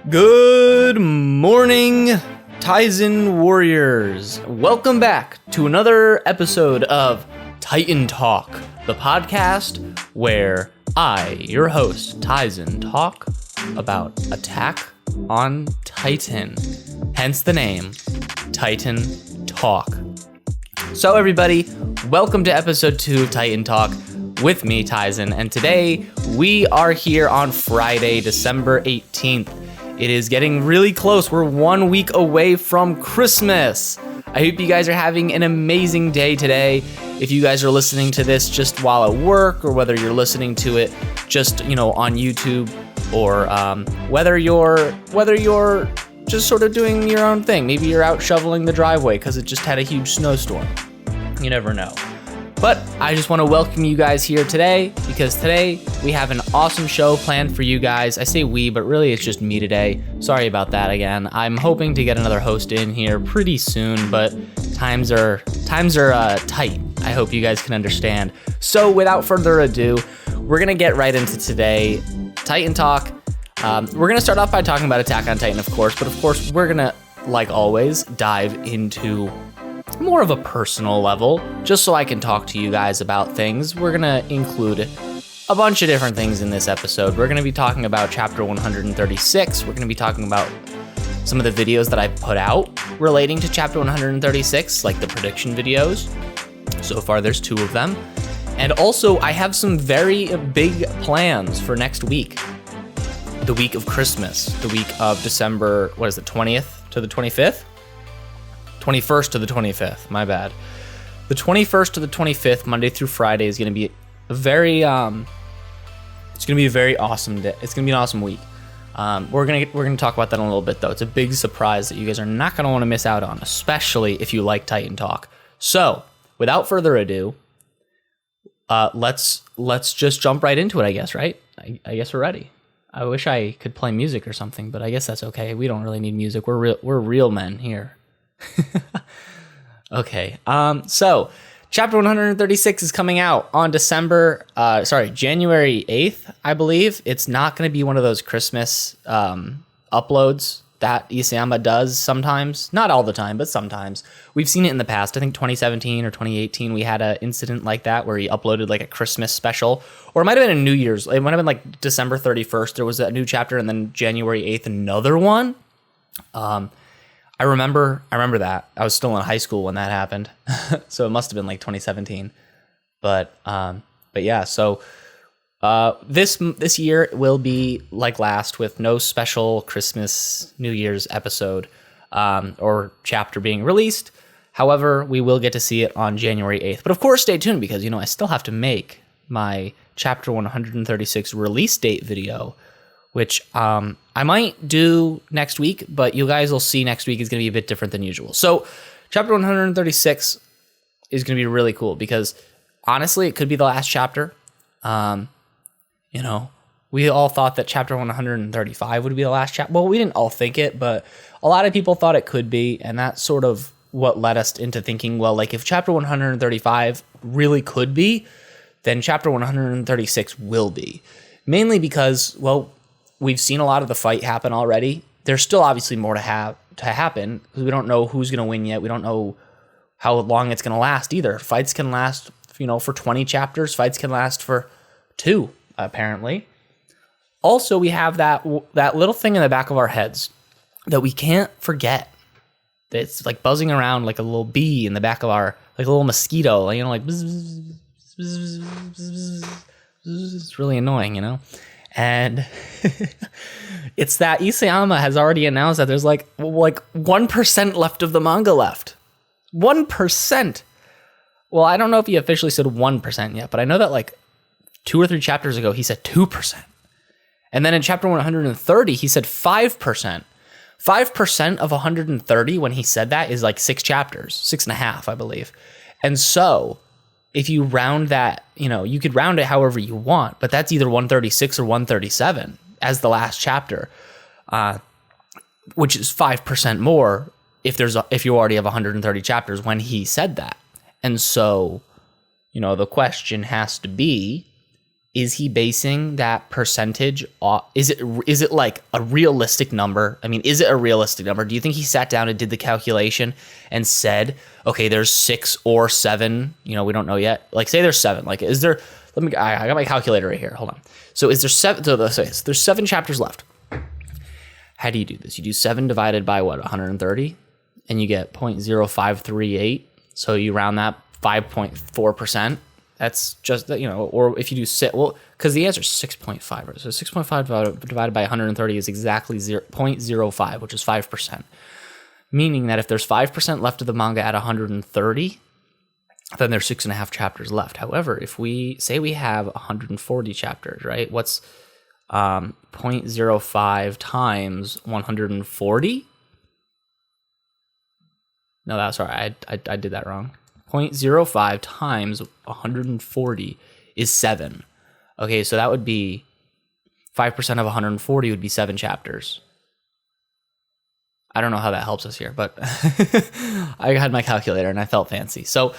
Good morning, Tizen Warriors. Welcome back to another episode of Titan Talk, the podcast where I, your host, Tizen, talk about Attack on Titan, hence the name, Titan Talk. So everybody, welcome to episode 2 of Titan Talk with me, Tizen, and today we are here on Friday, December 18th. It is getting really close. We're 1 week away from Christmas. I hope you guys are having an amazing day today. If you guys are listening to this just while at work, or whether you're listening to it just, on YouTube, or whether you're just sort of doing your own thing. Maybe you're out shoveling the driveway because it just had a huge snowstorm. You never know. But I just want to welcome you guys here today, because today we have an awesome show planned for you guys. I say we, but really it's just me today. Sorry about that again. I'm hoping to get another host in here pretty soon, but times are tight. I hope you guys can understand. So without further ado, we're going to get right into today. Titan Talk. We're going to start off by talking about Attack on Titan, of course, but of course we're going to, like always, dive into more of a personal level, just so I can talk to you guys about things. We're gonna include a bunch of different things in this episode. We're gonna be talking about chapter 136. We're gonna be talking about some of the videos that I put out relating to chapter 136, like the prediction videos. So far, there's 2 of them. And also, I have some very big plans for next week. The week of Christmas, the week of December, 20th to the 25th? 21st to the 25th, my bad. The 21st to the 25th, Monday through Friday, is going to be a very awesome day. It's going to be an awesome week. We're going to talk about that in a little bit, though. It's a big surprise that you guys are not going to want to miss out on, especially if you like Titan Talk. So, without further ado, let's just jump right into it, I guess, right? I guess we're ready. I wish I could play music or something, but I guess that's okay. We don't really need music. We're real men here. Okay, so chapter 136 is coming out on January 8th, I believe. It's not going to be one of those Christmas uploads that Isayama does sometimes. Not all the time, but sometimes. We've seen it in the past. I think 2017 or 2018, we had an incident like that where he uploaded like a Christmas special, or it might have been a New Year's. It might have been like December 31st, there was a new chapter, and then January 8th, another one. I remember that. I was still in high school when that happened. So it must have been like 2017. But yeah, so this year will be like last, with no special Christmas New Year's episode or chapter being released. However, we will get to see it on January 8th. But of course, stay tuned, because I still have to make my chapter 136 release date video, which I might do next week, but you guys will see next week is going to be a bit different than usual. So chapter 136 is going to be really cool, because honestly, it could be the last chapter. We all thought that chapter 135 would be the last chapter. Well, we didn't all think it, but a lot of people thought it could be, and that's sort of what led us into thinking, well, like if chapter 135 really could be, then chapter 136 will be. Mainly because, well, we've seen a lot of the fight happen already. There's still obviously more to happen, because we don't know who's going to win yet. We don't know how long it's going to last either. Fights can last, for 20 chapters. Fights can last for 2, apparently. Also, we have that little thing in the back of our heads that we can't forget. It's like buzzing around like a little bee in the back of our, like a little mosquito, like bzz, bzz, bzz, bzz, bzz. It's really annoying, And it's that Isayama has already announced that there's like 1% left of the manga left. 1%. Well, I don't know if he officially said 1% yet, but I know that like 2 or 3 chapters ago, he said 2%. And then in chapter 130, he said 5%. 5% of 130 when he said that is like 6 chapters, 6.5, I believe. And so if you round that, you could round it however you want, but that's either 136 or 137 as the last chapter, which is 5% more if you already have 130 chapters when he said that. And so, the question has to be, is he basing that percentage off? Is it like a realistic number? I mean, is it a realistic number? Do you think he sat down and did the calculation and said, okay, there's 6 or 7, we don't know yet. Like, say there's 7. Like, is there, I got my calculator right here. Hold on. So is there 7, so let's say there's 7 chapters left. How do you do this? You do 7 divided by what, 130? And you get 0.0538. So you round that 5.4%. That's just, or if you do because the answer is 6.5. Right? So 6.5 divided by 130 is exactly 0.05, which is 5%. Meaning that if there's 5% left of the manga at 130, then there's 6.5 chapters left. However, if we say we have 140 chapters, right? What's 0.05 times 140? No, that's right. I did that wrong. 0.05 times 140 is 7. Okay, so that would be 5% of 140 would be 7 chapters. I don't know how that helps us here, but I had my calculator and I felt fancy. So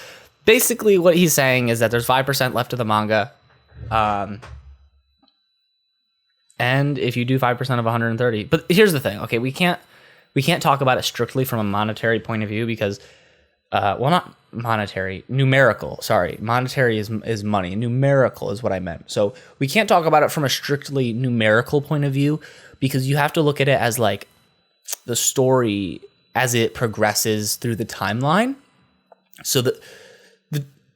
basically what he's saying is that there's 5% left of the manga. And if you do 5% of 130, but here's the thing. Okay, we can't talk about it strictly from a monetary point of view because not monetary, numerical. Sorry, monetary is money. Numerical is what I meant. So we can't talk about it from a strictly numerical point of view because you have to look at it as like the story as it progresses through the timeline. So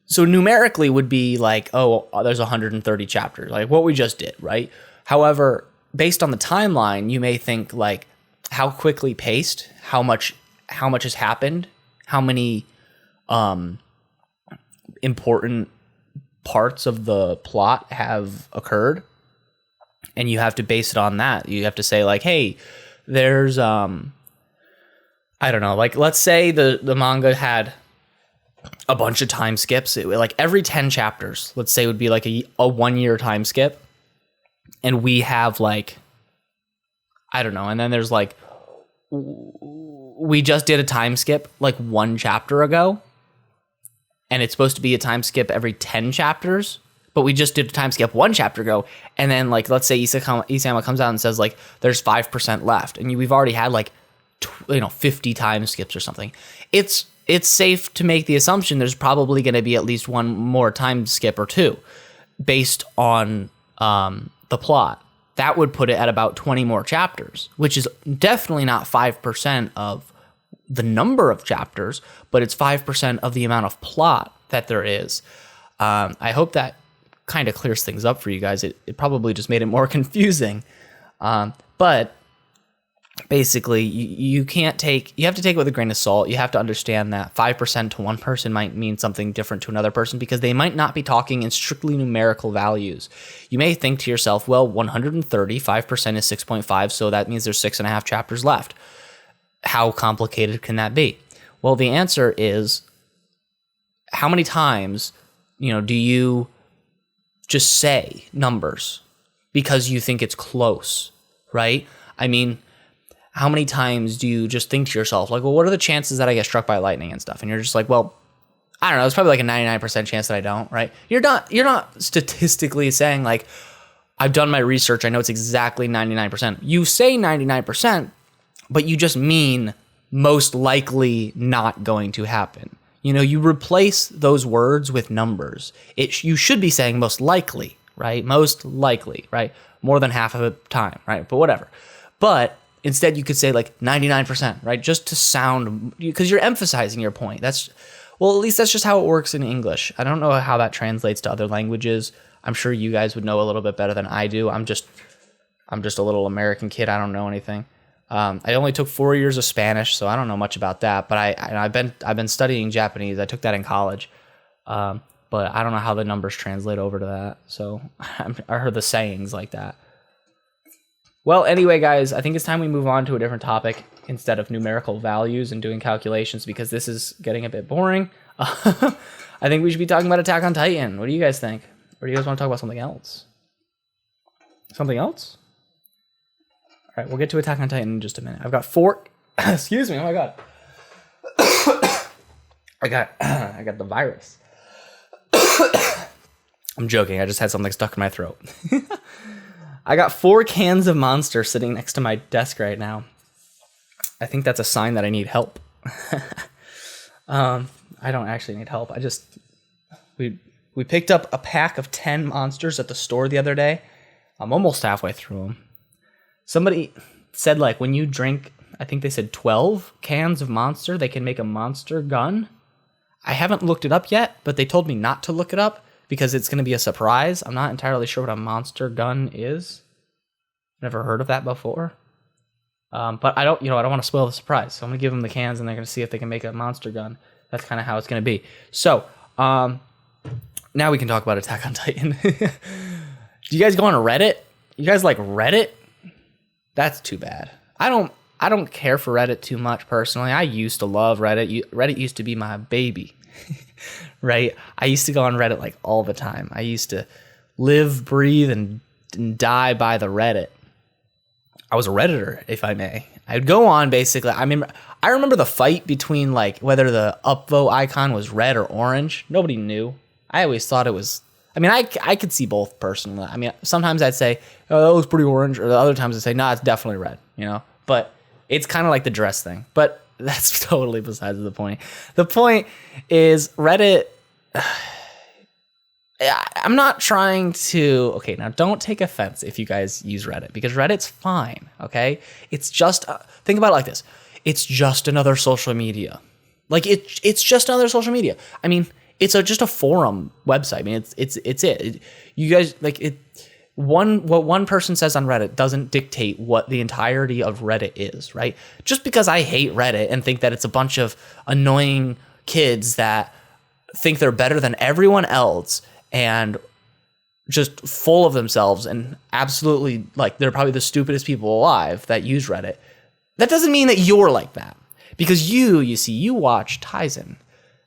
so numerically would be like, oh, there's 130 chapters, like what we just did, right? However, based on the timeline, you may think like how quickly paced, how much has happened, how many important parts of the plot have occurred, and you have to base it on that. You have to say like, hey, there's I don't know, like let's say the manga had a bunch of time skips. Like every 10 chapters, let's say, would be like a 1-year time skip, and we have like, I don't know, and then there's like, we just did a time skip like 1 chapter ago, and it's supposed to be a time skip every 10 chapters, but we just did a time skip 1 chapter ago, and then like let's say Isayama comes out and says like there's 5% left, and we've already had like 50 time skips or something. It's safe to make the assumption there's probably going to be at least 1 more time skip or 2 based on the plot. That would put it at about 20 more chapters, which is definitely not 5% of the number of chapters, but it's 5% of the amount of plot that there is. I hope that kind of clears things up for you guys. It probably just made it more confusing. But basically, you have to take it with a grain of salt. You have to understand that 5% to one person might mean something different to another person because they might not be talking in strictly numerical values. You may think to yourself, well, 130, 5% is 6.5, so that means there's 6.5 chapters left. How complicated can that be? Well, the answer is, how many times, do you just say numbers because you think it's close, right? I mean, how many times do you just think to yourself, like, well, what are the chances that I get struck by lightning and stuff? And you're just like, well, I don't know. It's probably like a 99% chance that I don't, right? You're not statistically saying like, I've done my research, I know it's exactly 99%. You say 99%, but you just mean most likely not going to happen. You replace those words with numbers. You should be saying most likely, right? Most likely, right? More than half of the time, right? But whatever. But instead, you could say like 99%, right? Just to sound, because you're emphasizing your point. At least that's just how it works in English. I don't know how that translates to other languages. I'm sure you guys would know a little bit better than I do. I'm just a little American kid. I don't know anything. I only took 4 years of Spanish, so I don't know much about that. But I've been studying Japanese. I took that in college, but I don't know how the numbers translate over to that. So I heard the sayings like that. Well, anyway, guys, I think it's time we move on to a different topic instead of numerical values and doing calculations because this is getting a bit boring. I think we should be talking about Attack on Titan. What do you guys think? Or do you guys want to talk about something else? Something else? All right, we'll get to Attack on Titan in just a minute. I've got 4... Excuse me, oh my god. I got the virus. I'm joking. I just had something stuck in my throat. I got 4 cans of Monster sitting next to my desk right now. I think that's a sign that I need help. I don't actually need help. We picked up a pack of 10 Monsters at the store the other day. I'm almost halfway through them. Somebody said, like, when you drink, I think they said 12 cans of Monster, they can make a Monster gun. I haven't looked it up yet, but they told me not to look it up because it's going to be a surprise. I'm not entirely sure what a Monster gun is. Never heard of that before. But I don't want to spoil the surprise. So I'm going to give them the cans and they're going to see if they can make a Monster gun. That's kind of how it's going to be. So, now we can talk about Attack on Titan. Do you guys go on Reddit? You guys like Reddit? That's too bad. I don't care for Reddit too much personally. I used to love Reddit. Reddit used to be my baby, right? I used to go on Reddit like all the time. I used to live, breathe, and die by the Reddit. I was a Redditor, if I may. I'd go on basically. I remember the fight between like whether the upvote icon was red or orange. Nobody knew. I always thought it was. I could see both personally. Sometimes I'd say, oh, that was pretty orange, or the other times I'd say, nah, it's definitely red, But it's kind of like the dress thing. But that's totally besides the point. The point is Reddit. I'm not trying to. Okay, now don't take offense if you guys use Reddit because Reddit's fine. Okay, it's just think about it like this. It's just another social media. Like it's just another social media. It's just a forum website. It's it. You guys like it. What one person says on Reddit doesn't dictate what the entirety of Reddit is, right? Just because I hate Reddit and think that it's a bunch of annoying kids that think they're better than everyone else and just full of themselves and absolutely like they're probably the stupidest people alive that use Reddit. That doesn't mean that you're like that because you watch Tizen.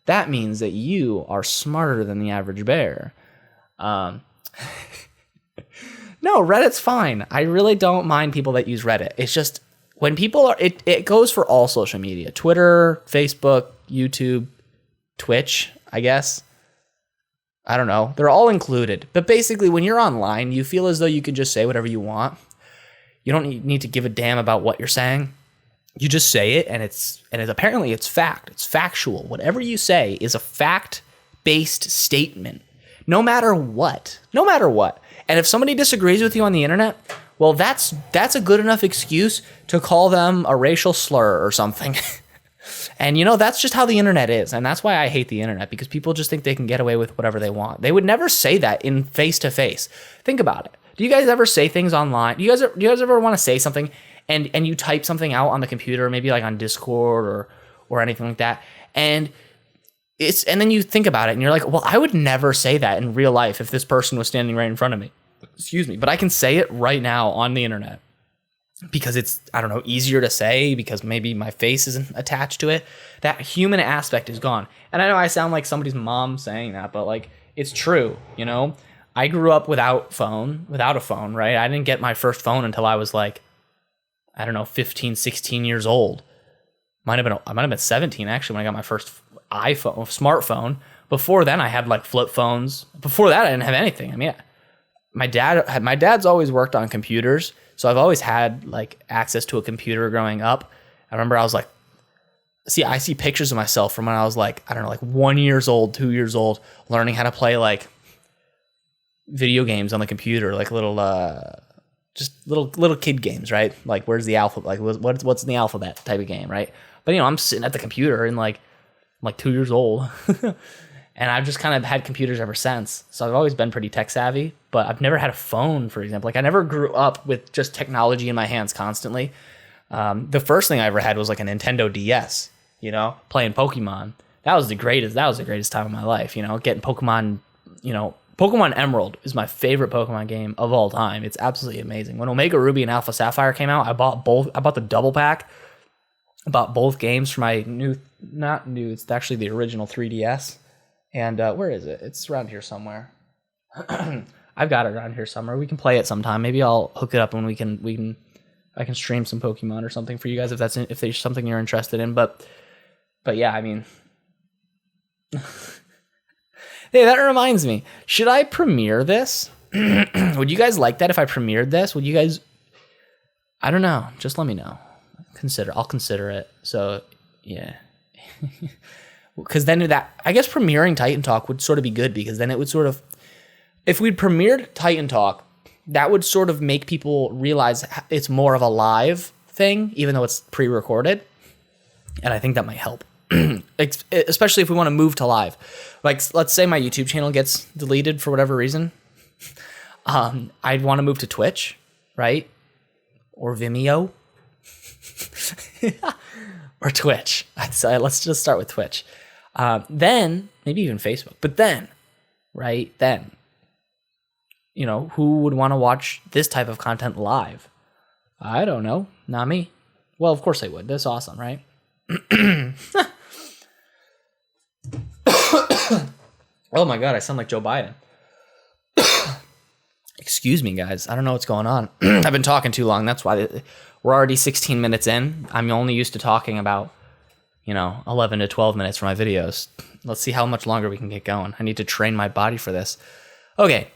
That means that you are smarter than the average bear. No, Reddit's fine. I really don't mind people that use Reddit. It's just when people are, it goes for all social media. Twitter, Facebook, YouTube, Twitch, I guess. I don't know. They're all included. But basically, when you're online, you feel as though you can just say whatever you want. You don't need to give a damn about what you're saying. You just say it, and apparently it's fact. It's factual. Whatever you say is a fact-based statement, no matter what. No matter what. And if somebody disagrees with you on the internet, well, that's a good enough excuse to call them a racial slur or something. And that's just how the internet is, and that's why I hate the internet because people just think they can get away with whatever they want. They would never say that in face-to-face. Think about it. Do you guys ever say things online? Do you guys ever want to say something? And you type something out on the computer, maybe like on Discord or anything like that, and then you think about it and you're like, well, I would never say that in real life if this person was standing right in front of me. Excuse me, but I can say it right now on the internet because it's, I don't know, easier to say because maybe my face isn't attached to it. That human aspect is gone. And I know I sound like somebody's mom saying that, but like it's true, I grew up without a phone, right? I didn't get my first phone until I was like, I don't know, 15, 16 years old. I might have been 17 actually when I got my first smartphone. Before then I had like flip phones. Before that I didn't have anything. My dad's always worked on computers, so I've always had like access to a computer growing up. I remember I was like, I see pictures of myself from when I was like, I don't know, like 1 year old, 2 years old, learning how to play like video games on the computer, like little kid games, right? Like where's the alphabet? Like what's in the alphabet type of game, right? But I'm sitting at the computer and I'm like 2 years old, and I've just kind of had computers ever since. So I've always been pretty tech savvy, but I've never had a phone, for example. Like I never grew up with just technology in my hands constantly. The first thing I ever had was like a Nintendo DS, playing Pokemon. That was the greatest time of my life, getting Pokemon, Pokemon Emerald is my favorite Pokemon game of all time. It's absolutely amazing. When Omega Ruby and Alpha Sapphire came out, I bought both. I bought the double pack. I bought both games for my it's actually the original 3DS. And where is it? It's around here somewhere. I've got it around here somewhere. We can play it sometime. Maybe I'll hook it up and I can stream some Pokemon or something for you guys if there's something you're interested in. But yeah, Hey, that reminds me. Should I premiere this? Would you guys like that if I premiered this? Would you guys... I don't know. Just let me know. I'll consider it. So, yeah. Because then I guess premiering Titan Talk would sort of be good, because then it would sort of... If we'd premiered Titan Talk, that would sort of make people realize it's more of a live thing, even though it's pre-recorded. And I think that might help. Especially if we want to move to live. Like, let's say my YouTube channel gets deleted for whatever reason. I'd want to move to Twitch, right? Or Vimeo. Or Twitch. So let's just start with Twitch. Then, maybe even Facebook. But then, right? Then, who would want to watch this type of content live? I don't know. Not me. Well, of course they would. That's awesome, right? Oh my God, I sound like Joe Biden. Excuse me, guys. I don't know what's going on. I've been talking too long. That's why we're already 16 minutes in. I'm only used to talking about, 11 to 12 minutes for my videos. Let's see how much longer we can get going. I need to train my body for this. Okay,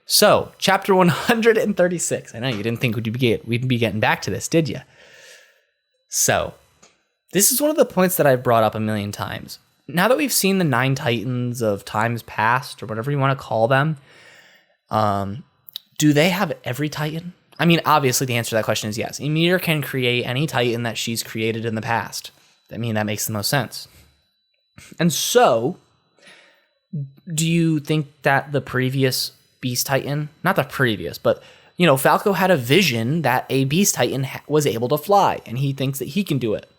so chapter 136. I know you didn't think we'd be getting back to this, did you? So, this is one of the points that I've brought up a million times. Now that we've seen the 9 Titans of times past, or whatever you want to call them, do they have every Titan? I mean, obviously the answer to that question is yes. Ymir can create any Titan that she's created in the past. I mean, that makes the most sense. And so, do you think that the previous Beast Titan, not the previous, but, Falco had a vision that a Beast Titan was able to fly, and he thinks that he can do it.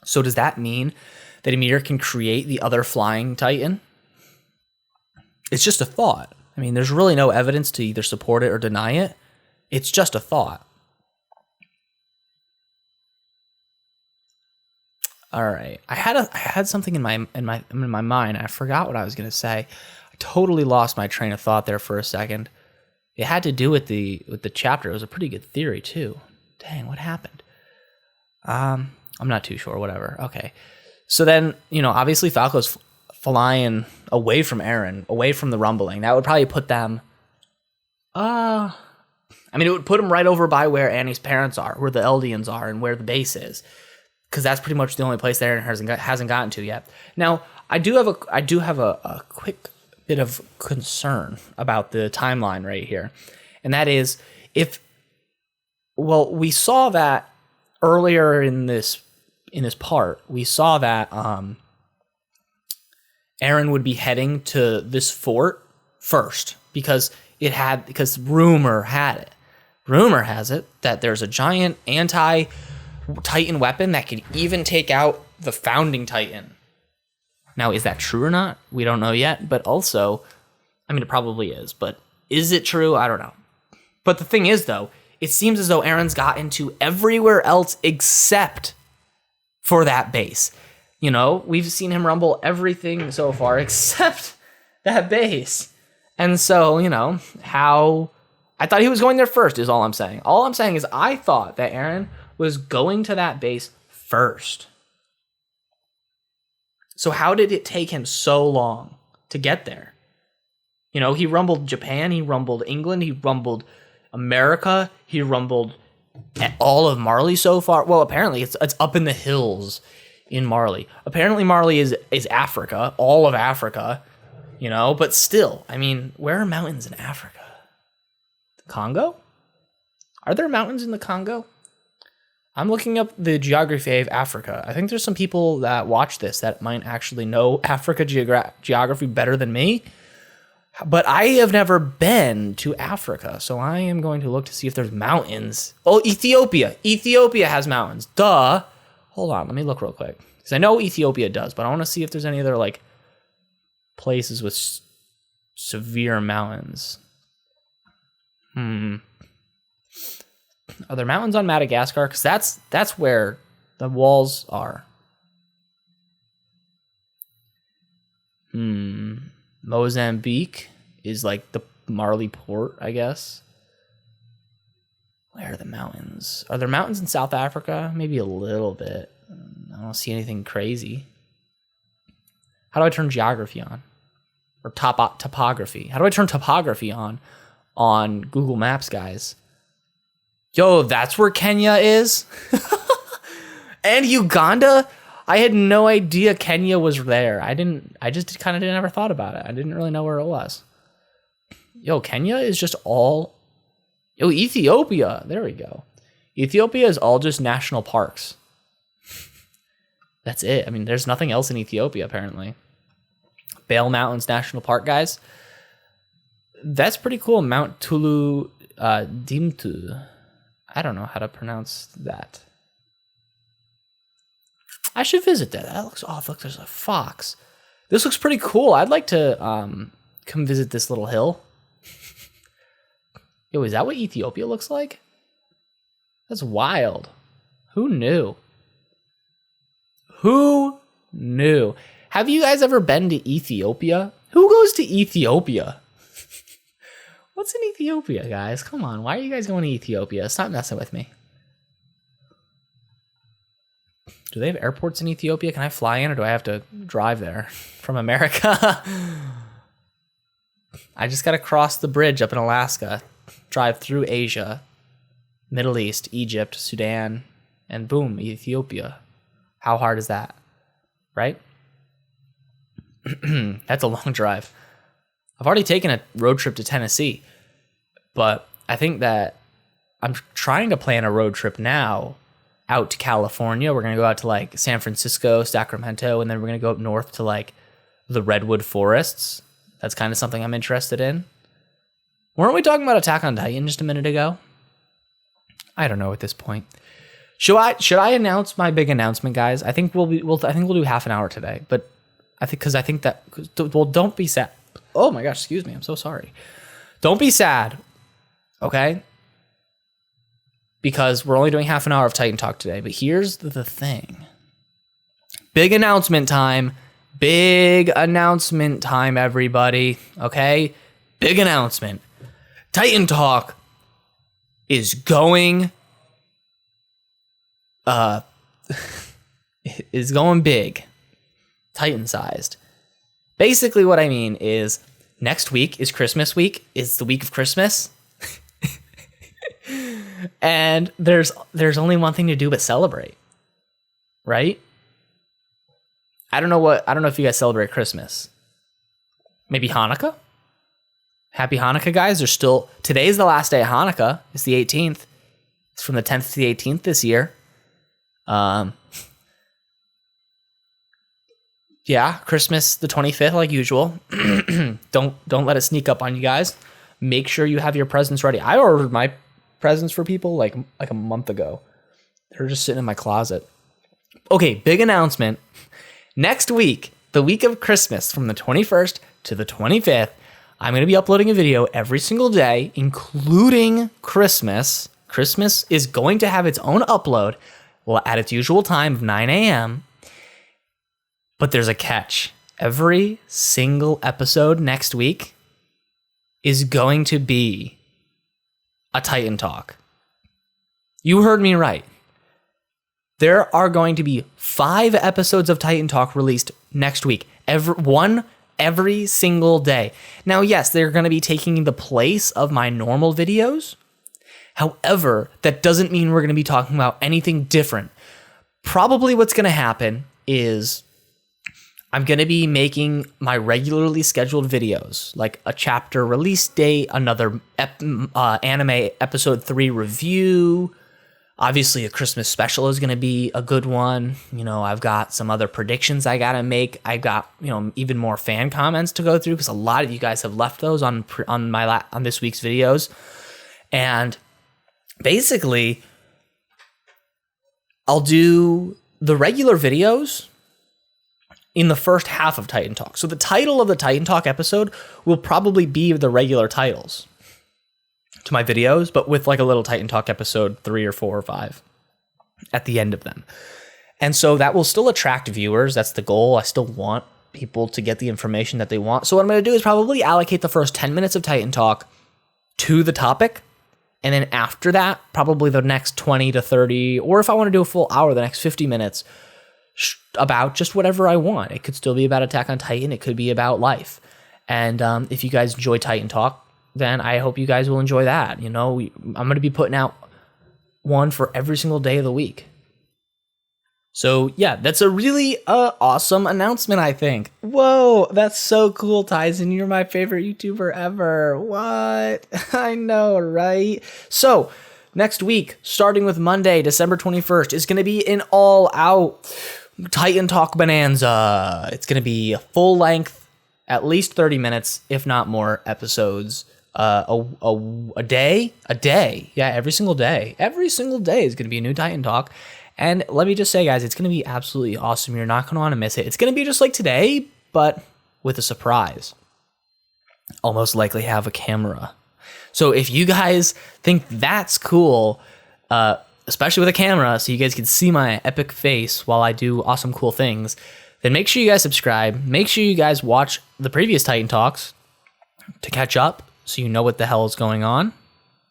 So does that mean that Ymir can create the other flying Titan? It's just a thought. I mean, there's really no evidence to either support it or deny it. It's just a thought. All right. I had something in my mind. I forgot what I was going to say. I totally lost my train of thought there for a second. It had to do with the chapter. It was a pretty good theory too. Dang, what happened? I'm not too sure. Whatever. Okay. So then, obviously Falco's flying away from Eren, away from the rumbling. That would probably put them... it would put them right over by where Annie's parents are, where the Eldians are, and where the base is. Because that's pretty much the only place that Eren hasn't gotten to yet. Now, I do have a quick bit of concern about the timeline right here. And that is, we saw that earlier in this part, we saw that Eren would be heading to this fort first because rumor had it. Rumor has it that there's a giant anti-Titan weapon that could even take out the founding Titan. Now, is that true or not? We don't know yet, but also, it probably is, but is it true? I don't know. But the thing is, though, it seems as though Eren's got into everywhere else except for that base. We've seen him rumble everything so far except that base. And so, how... I thought he was going there first is all I'm saying. All I'm saying is I thought that Eren was going to that base first. So how did it take him so long to get there? He rumbled Japan, he rumbled England, he rumbled America, he rumbled all of Marley so far. Well, apparently it's up in the hills in Marley. Apparently Marley is Africa, all of Africa, but still, where are mountains in Africa? The Congo? Are there mountains in the Congo? I'm looking up the geography of Africa. I think there's some people that watch this that might actually know Africa geography better than me. But I have never been to Africa, so I am going to look to see if there's mountains. Oh, Ethiopia. Ethiopia has mountains. Duh. Hold on, let me look real quick. Because I know Ethiopia does, but I want to see if there's any other, places with severe mountains. Are there mountains on Madagascar? Because that's where the walls are. Mozambique is the Marley port, I guess. Where are the mountains? Are there mountains in South Africa? Maybe a little bit. I don't see anything crazy. How do I turn geography on? or topography. How do I turn topography on Google Maps, guys? Yo, that's where Kenya is? And Uganda? I had no idea Kenya was there. I just kind of never thought about it. I didn't really know where it was. Yo, Kenya is just all... Yo, Ethiopia. There we go. Ethiopia is all just national parks. That's it. I mean, there's nothing else in Ethiopia, apparently. Bale Mountains National Park, guys. That's pretty cool. Mount Tulu Dimtu. I don't know how to pronounce that. I should visit that. Look, there's a fox. This looks pretty cool. I'd like to come visit this little hill. Yo, is that what Ethiopia looks like? That's wild. Who knew? Who knew? Have you guys ever been to Ethiopia? Who goes to Ethiopia? What's in Ethiopia, guys? Come on. Why are you guys going to Ethiopia? Stop messing with me. Do they have airports in Ethiopia? Can I fly in or do I have to drive there from America? I just got to cross the bridge up in Alaska, drive through Asia, Middle East, Egypt, Sudan, and boom, Ethiopia. How hard is that? Right? That's a long drive. I've already taken a road trip to Tennessee, but I think that I'm trying to plan a road trip now out to California. We're going to go out to like San Francisco, Sacramento, and then we're going to go up north to like the redwood forests. That's kind of something I'm interested in. Weren't we talking about Attack on Titan just a minute ago? I don't know at this point. Should I announce my big announcement, guys? I think we'll do half an hour today, but don't be sad. Oh my gosh, excuse me. I'm so sorry. Don't be sad, okay? Because we're only doing half an hour of Titan Talk today. But here's the thing. Big announcement time. Big announcement time, everybody. Okay? Big announcement. Titan Talk is going... is going big. Titan-sized. Basically what I mean is next week is Christmas week. It's the week of Christmas. And there's only one thing to do but celebrate. Right? I don't know if you guys celebrate Christmas. Maybe Hanukkah? Happy Hanukkah, guys. Today's the last day of Hanukkah. It's the 18th. It's from the 10th to the 18th this year. Yeah, Christmas the 25th, like usual. Don't let it sneak up on you guys. Make sure you have your presents ready. I ordered my presents for people like a month ago. They're just sitting in my closet. Okay, big announcement. Next week, the week of Christmas, from the 21st to the 25th, I'm going to be uploading a video every single day, including Christmas. Christmas is going to have its own upload at its usual time of 9 a.m., but there's a catch. Every single episode next week is going to be a Titan Talk. You heard me right. There are going to be 5 episodes of Titan Talk released next week. Every single day. Now, yes, they're going to be taking the place of my normal videos. However, that doesn't mean we're going to be talking about anything different. Probably what's going to happen is I'm going to be making my regularly scheduled videos, like a chapter release date, another anime episode 3 review. Obviously, a Christmas special is going to be a good one. You know, I've got some other predictions I got to make. I got, even more fan comments to go through because a lot of you guys have left those on this week's videos. And basically, I'll do the regular videos in the first half of Titan Talk. So the title of the Titan Talk episode will probably be the regular titles to my videos, but with like a little Titan Talk episode 3 or 4 or 5 at the end of them. And so that will still attract viewers. That's the goal. I still want people to get the information that they want. So what I'm going to do is probably allocate the first 10 minutes of Titan Talk to the topic. And then after that, probably the next 20 to 30, or if I want to do a full hour, the next 50 minutes about just whatever I want. It could still be about Attack on Titan. It could be about life. And if you guys enjoy Titan Talk, then I hope you guys will enjoy that. I'm going to be putting out one for every single day of the week. So yeah, that's a really awesome announcement, I think. Whoa, that's so cool, Tyson. You're my favorite YouTuber ever. What? I know, right? So next week, starting with Monday, December 21st, is going to be an all-out Titan Talk bonanza. It's going to be a full length, at least 30 minutes, if not more, episodes. A day. Yeah, every single day. Every single day is going to be a new Titan Talk. And let me just say, guys, it's going to be absolutely awesome. You're not going to want to miss it. It's going to be just like today, but with a surprise. I'll most likely have a camera. So if you guys think that's cool, especially with a camera, so you guys can see my epic face while I do awesome, cool things, then make sure you guys subscribe. Make sure you guys watch the previous Titan Talks to catch up so you know what the hell is going on.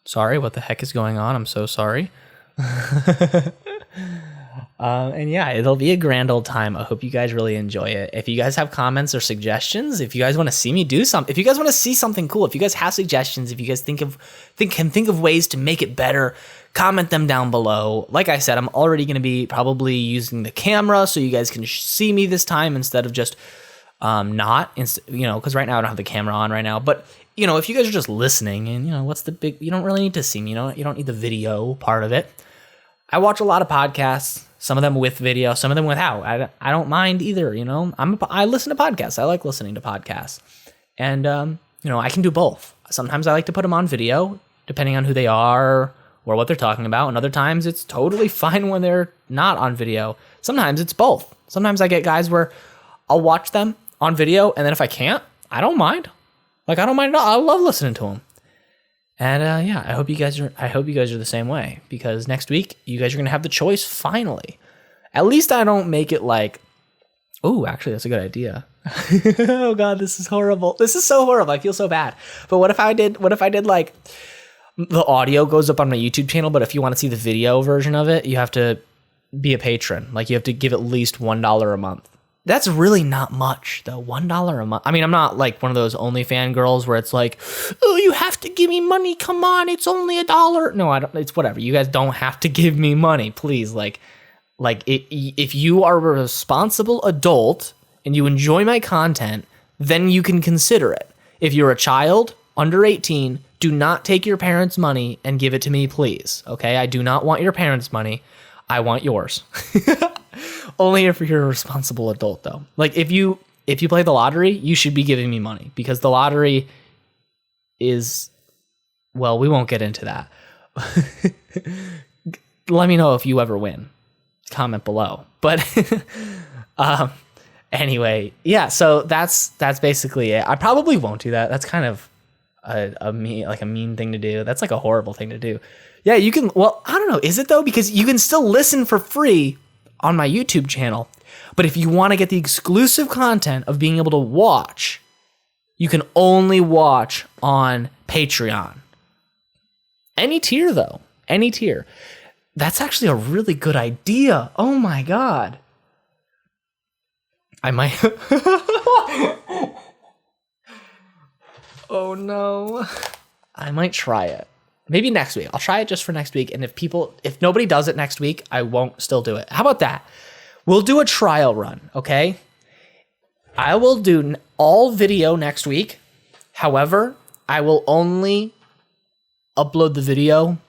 Sorry, what the heck is going on? I'm so sorry. And yeah, it'll be a grand old time. I hope you guys really enjoy it. If you guys have comments or suggestions, if you guys want to see me do something, if you guys want to see something cool, if you guys have suggestions, if you guys can think of ways to make it better, comment them down below. Like I said, I'm already going to be probably using the camera so you guys can see me this time instead of just because right now I don't have the camera on right now. But if you guys are just listening and what's the big, you don't really need to see me. You don't need the video part of it. I watch a lot of podcasts, some of them with video, some of them without. I don't mind either, I listen to podcasts. I like listening to podcasts. And, I can do both. Sometimes I like to put them on video, depending on who they are or what they're talking about. And other times it's totally fine when they're not on video. Sometimes it's both. Sometimes I get guys where I'll watch them on video, and then if I can't, I don't mind. I don't mind at all. I love listening to them. And I hope you guys are the same way, because next week you guys are gonna have the choice finally. At least I don't make it like, oh, actually that's a good idea. Oh God, this is horrible. This is so horrible. I feel so bad. But what if I did like the audio goes up on my YouTube channel, but if you want to see the video version of it, you have to be a patron. You have to give at least $1 a month. That's really not much, though. $1 a month. I mean, I'm not like one of those OnlyFans girls where it's like, oh, you have to give me money. Come on, it's only $1. No, I don't. It's whatever. You guys don't have to give me money, please. If you are a responsible adult and you enjoy my content, then you can consider it. If you're a child under 18, do not take your parents' money and give it to me, please. Okay, I do not want your parents' money. I want yours. Only if you're a responsible adult, though. If you play the lottery, you should be giving me money, because the lottery is, well, we won't get into that. Let me know if you ever win. Comment below. But anyway, yeah. So that's basically it. I probably won't do that. That's kind of a mean thing to do. That's like a horrible thing to do. Yeah, you can. Well, I don't know. Is it though? Because you can still listen for free on my YouTube channel. But if you want to get the exclusive content of being able to watch, you can only watch on Patreon. Any tier, though. Any tier. That's actually a really good idea. Oh my God. I might. Oh no. I might try it. Maybe next week. I'll try it just for next week. And if nobody does it next week, I won't still do it. How about that? We'll do a trial run, okay? I will do all video next week. However, I will only upload the video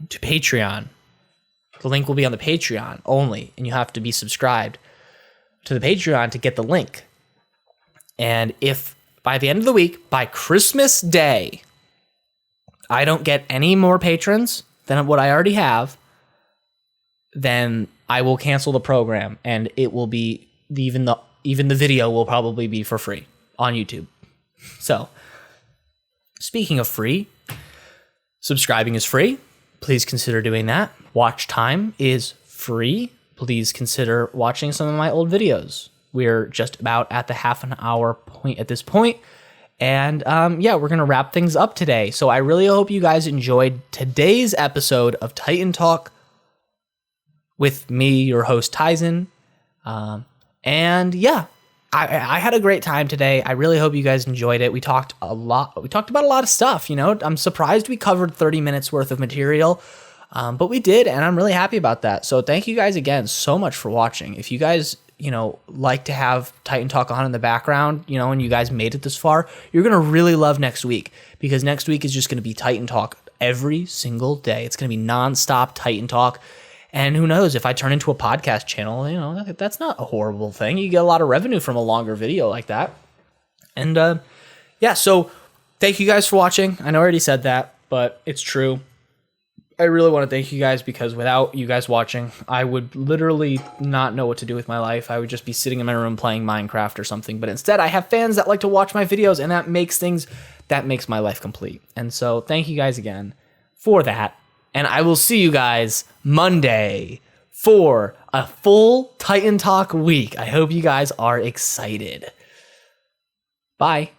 to Patreon. The link will be on the Patreon only, and you have to be subscribed to the Patreon to get the link. And if by the end of the week, by Christmas Day, I don't get any more patrons than what I already have, then I will cancel the program, and it will be even the video will probably be for free on YouTube. So, speaking of free, subscribing is free. Please consider doing that. Watch time is free. Please consider watching some of my old videos. We're just about at the half an hour point at this point. And we're going to wrap things up today. So I really hope you guys enjoyed today's episode of Titan Talk with me, your host, Tyson. I had a great time today. I really hope you guys enjoyed it. We talked about a lot of stuff. I'm surprised we covered 30 minutes worth of material, but we did, and I'm really happy about that. So thank you guys again so much for watching. If you guys like to have Titan Talk on in the background, and you guys made it this far, you're gonna really love next week, because next week is just gonna be Titan Talk every single day. It's gonna be nonstop Titan Talk. And who knows, if I turn into a podcast channel, that's not a horrible thing. You get a lot of revenue from a longer video like that. And so thank you guys for watching. I know I already said that, but it's true. I really want to thank you guys, because without you guys watching, I would literally not know what to do with my life. I would just be sitting in my room playing Minecraft or something. But instead, I have fans that like to watch my videos, and that makes my life complete. And so thank you guys again for that. And I will see you guys Monday for a full Titan Talk week. I hope you guys are excited. Bye.